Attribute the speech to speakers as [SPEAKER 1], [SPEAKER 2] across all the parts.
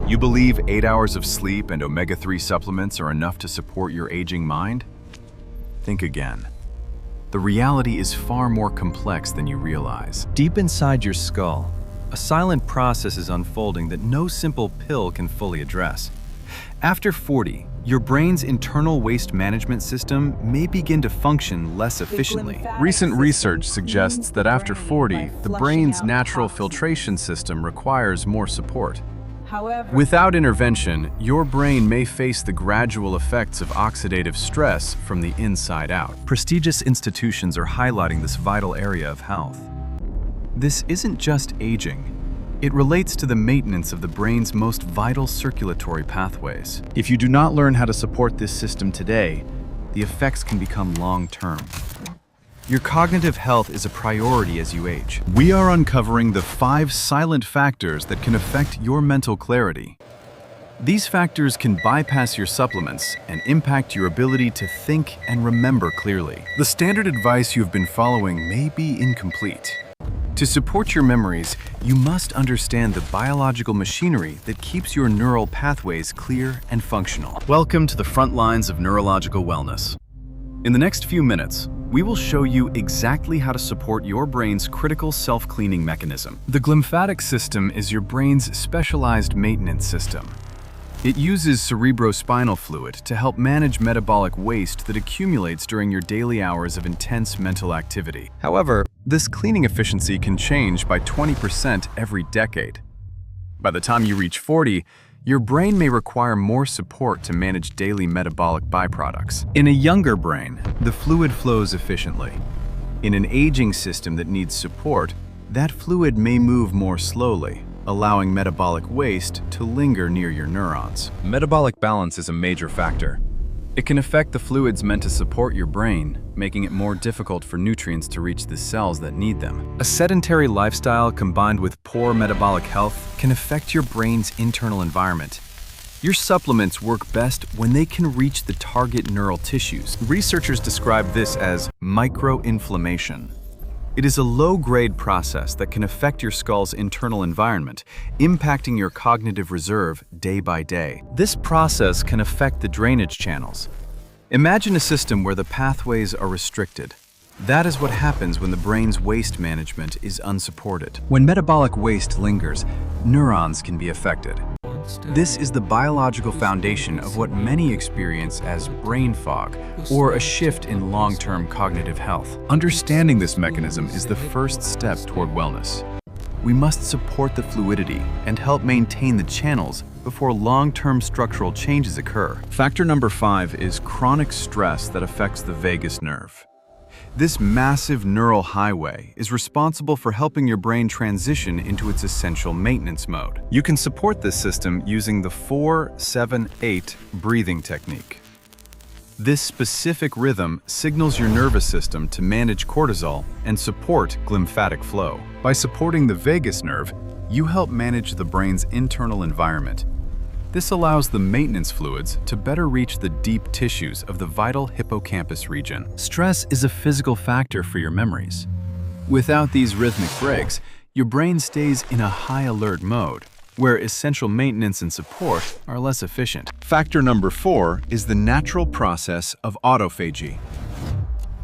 [SPEAKER 1] You believe 8 hours of sleep and omega-3 supplements are enough to support your aging mind? Think again. The reality is far more complex than you realize. Deep inside your skull, a silent process is unfolding that no simple pill can fully address. After 40, your brain's internal waste management system may begin to function less efficiently. Recent research suggests that after 40, the brain's natural filtration system requires more support. Without intervention, your brain may face the gradual effects of oxidative stress from the inside out. Prestigious institutions are highlighting this vital area of health. This isn't just aging. It relates to the maintenance of the brain's most vital circulatory pathways. If you do not learn how to support this system today, the effects can become long-term. Your cognitive health is a priority as you age. We are uncovering the 5 silent factors that can affect your mental clarity. These factors can bypass your supplements and impact your ability to think and remember clearly. The standard advice you've been following may be incomplete. To support your memories, you must understand the biological machinery that keeps your neural pathways clear and functional. Welcome to the front lines of neurological wellness. In the next few minutes, we will show you exactly how to support your brain's critical self-cleaning mechanism. The glymphatic system is your brain's specialized maintenance system. It uses cerebrospinal fluid to help manage metabolic waste that accumulates during your daily hours of intense mental activity. However, this cleaning efficiency can change by 20% every decade. By the time you reach 40, your brain may require more support to manage daily metabolic byproducts. In a younger brain, the fluid flows efficiently. In an aging system that needs support, that fluid may move more slowly, allowing metabolic waste to linger near your neurons. Metabolic balance is a major factor. It can affect the fluids meant to support your brain, making it more difficult for nutrients to reach the cells that need them. A sedentary lifestyle combined with poor metabolic health can affect your brain's internal environment. Your supplements work best when they can reach the target neural tissues. Researchers describe this as microinflammation. It is a low-grade process that can affect your skull's internal environment, impacting your cognitive reserve day by day. This process can affect the drainage channels. Imagine a system where the pathways are restricted. That is what happens when the brain's waste management is unsupported. When metabolic waste lingers, neurons can be affected. This is the biological foundation of what many experience as brain fog, or a shift in long-term cognitive health. Understanding this mechanism is the first step toward wellness. We must support the fluidity and help maintain the channels before long-term structural changes occur. Factor number 5 is chronic stress that affects the vagus nerve. This massive neural highway is responsible for helping your brain transition into its essential maintenance mode. You can support this system using the 4-7-8 breathing technique. This specific rhythm signals your nervous system to manage cortisol and support glymphatic flow. By supporting the vagus nerve, you help manage the brain's internal environment. This allows the maintenance fluids to better reach the deep tissues of the vital hippocampus region. Stress is a physical factor for your memories. Without these rhythmic breaks, your brain stays in a high alert mode, where essential maintenance and support are less efficient. Factor number 4 is the natural process of autophagy.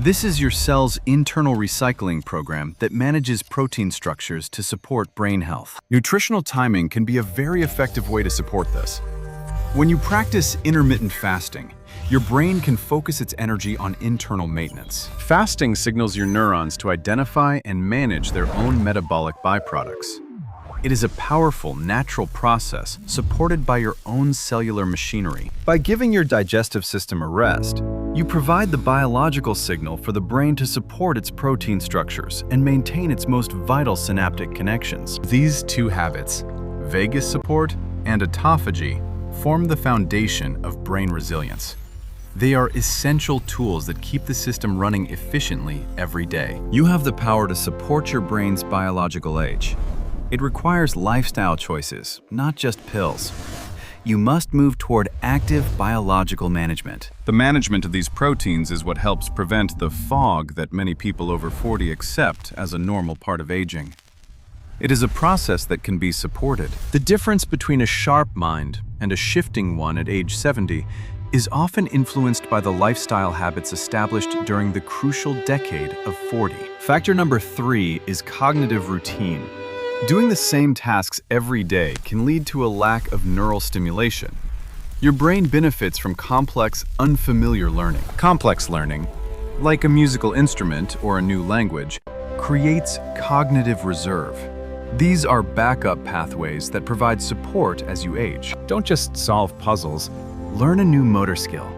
[SPEAKER 1] This is your cell's internal recycling program that manages protein structures to support brain health. Nutritional timing can be a very effective way to support this. When you practice intermittent fasting, your brain can focus its energy on internal maintenance. Fasting signals your neurons to identify and manage their own metabolic byproducts. It is a powerful, natural process supported by your own cellular machinery. By giving your digestive system a rest, you provide the biological signal for the brain to support its protein structures and maintain its most vital synaptic connections. These two habits, vagus support and autophagy, form the foundation of brain resilience. They are essential tools that keep the system running efficiently every day. You have the power to support your brain's biological age. It requires lifestyle choices, not just pills. You must move toward active biological management. The management of these proteins is what helps prevent the fog that many people over 40 accept as a normal part of aging. It is a process that can be supported. The difference between a sharp mind and a shifting one at age 70 is often influenced by the lifestyle habits established during the crucial decade of 40. Factor number 3 is cognitive routine. Doing the same tasks every day can lead to a lack of neural stimulation. Your brain benefits from complex, unfamiliar learning. Complex learning, like a musical instrument or a new language, creates cognitive reserve. These are backup pathways that provide support as you age. Don't just solve puzzles, learn a new motor skill.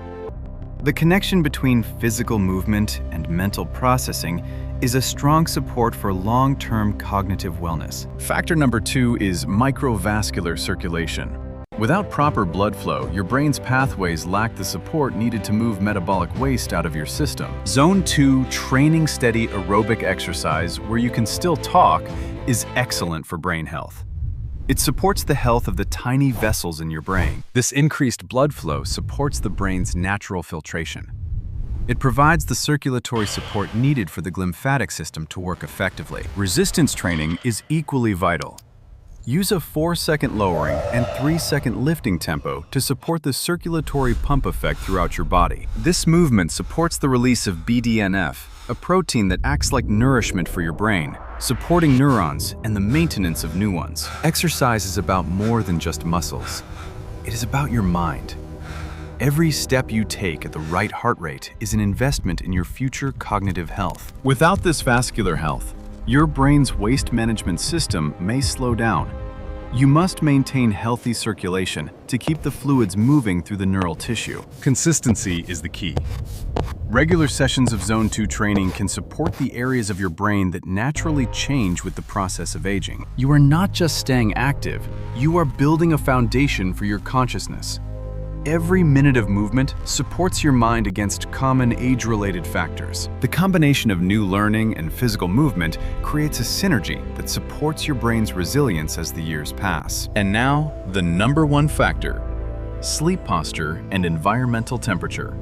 [SPEAKER 1] The connection between physical movement and mental processing is a strong support for long-term cognitive wellness. Factor number 2 is microvascular circulation. Without proper blood flow, your brain's pathways lack the support needed to move metabolic waste out of your system. Zone 2, training steady aerobic exercise where you can still talk, is excellent for brain health. It supports the health of the tiny vessels in your brain. This increased blood flow supports the brain's natural filtration. It provides the circulatory support needed for the glymphatic system to work effectively. Resistance training is equally vital. Use a 4-second lowering and 3-second lifting tempo to support the circulatory pump effect throughout your body. This movement supports the release of BDNF, a protein that acts like nourishment for your brain, supporting neurons and the maintenance of new ones. Exercise is about more than just muscles. It is about your mind. Every step you take at the right heart rate is an investment in your future cognitive health. Without this vascular health, your brain's waste management system may slow down. You must maintain healthy circulation to keep the fluids moving through the neural tissue. Consistency is the key. Regular sessions of Zone 2 training can support the areas of your brain that naturally change with the process of aging. You are not just staying active, you are building a foundation for your consciousness. Every minute of movement supports your mind against common age-related factors. The combination of new learning and physical movement creates a synergy that supports your brain's resilience as the years pass. And now, the number 1 factor: sleep posture and environmental temperature.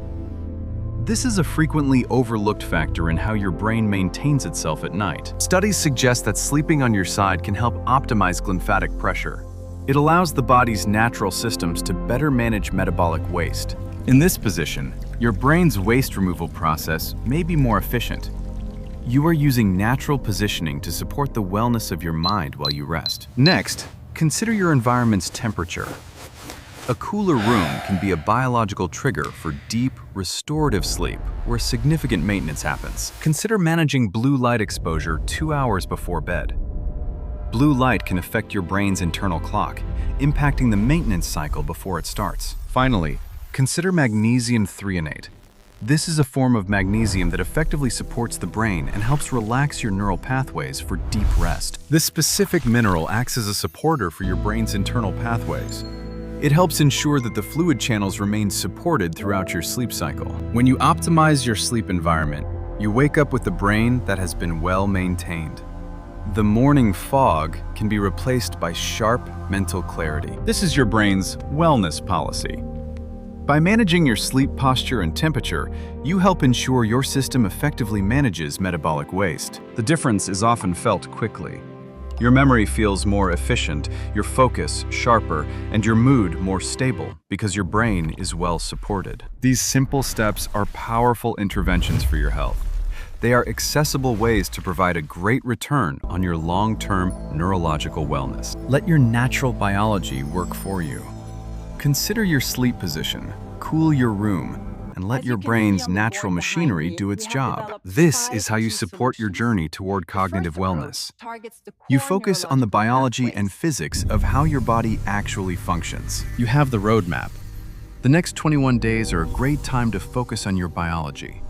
[SPEAKER 1] This is a frequently overlooked factor in how your brain maintains itself at night. Studies suggest that sleeping on your side can help optimize glymphatic pressure. It allows the body's natural systems to better manage metabolic waste. In this position, your brain's waste removal process may be more efficient. You are using natural positioning to support the wellness of your mind while you rest. Next, consider your environment's temperature. A cooler room can be a biological trigger for deep, restorative sleep where significant maintenance happens. Consider managing blue light exposure 2 hours before bed. Blue light can affect your brain's internal clock, impacting the maintenance cycle before it starts. Finally, consider magnesium threonate. This is a form of magnesium that effectively supports the brain and helps relax your neural pathways for deep rest. This specific mineral acts as a supporter for your brain's internal pathways. It helps ensure that the fluid channels remain supported throughout your sleep cycle. When you optimize your sleep environment, you wake up with a brain that has been well maintained. The morning fog can be replaced by sharp mental clarity. This is your brain's wellness policy. By managing your sleep posture and temperature, you help ensure your system effectively manages metabolic waste. The difference is often felt quickly. Your memory feels more efficient, your focus sharper, and your mood more stable because your brain is well supported. These simple steps are powerful interventions for your health. They are accessible ways to provide a great return on your long-term neurological wellness. Let your natural biology work for you. Consider your sleep position, cool your room, and let your brain's natural machinery do its job. This is how you support your journey toward cognitive wellness. You focus on the biology and physics of how your body actually functions. You have the roadmap. The next 21 days are a great time to focus on your biology.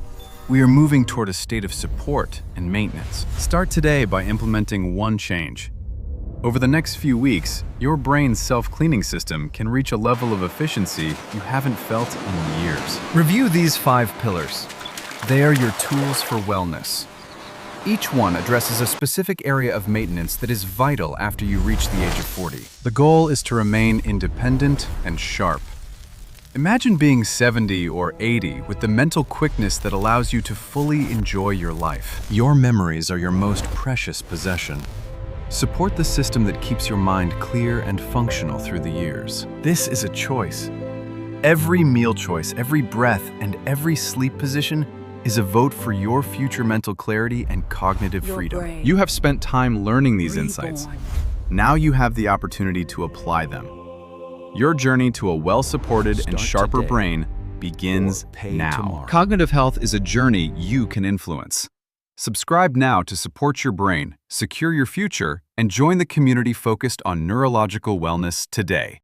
[SPEAKER 1] We are moving toward a state of support and maintenance. Start today by implementing one change. Over the next few weeks, your brain's self-cleaning system can reach a level of efficiency you haven't felt in years. Review these 5 pillars. They are your tools for wellness. Each one addresses a specific area of maintenance that is vital after you reach the age of 40. The goal is to remain independent and sharp. Imagine being 70 or 80 with the mental quickness that allows you to fully enjoy your life. Your memories are your most precious possession. Support the system that keeps your mind clear and functional through the years. This is a choice. Every meal choice, every breath, and every sleep position is a vote for your future mental clarity and cognitive freedom. You have spent time learning these insights. Now you have the opportunity to apply them. Your journey to a well-supported and sharper brain begins now. Cognitive health is a journey you can influence. Subscribe now to support your brain, secure your future, and join the community focused on neurological wellness today.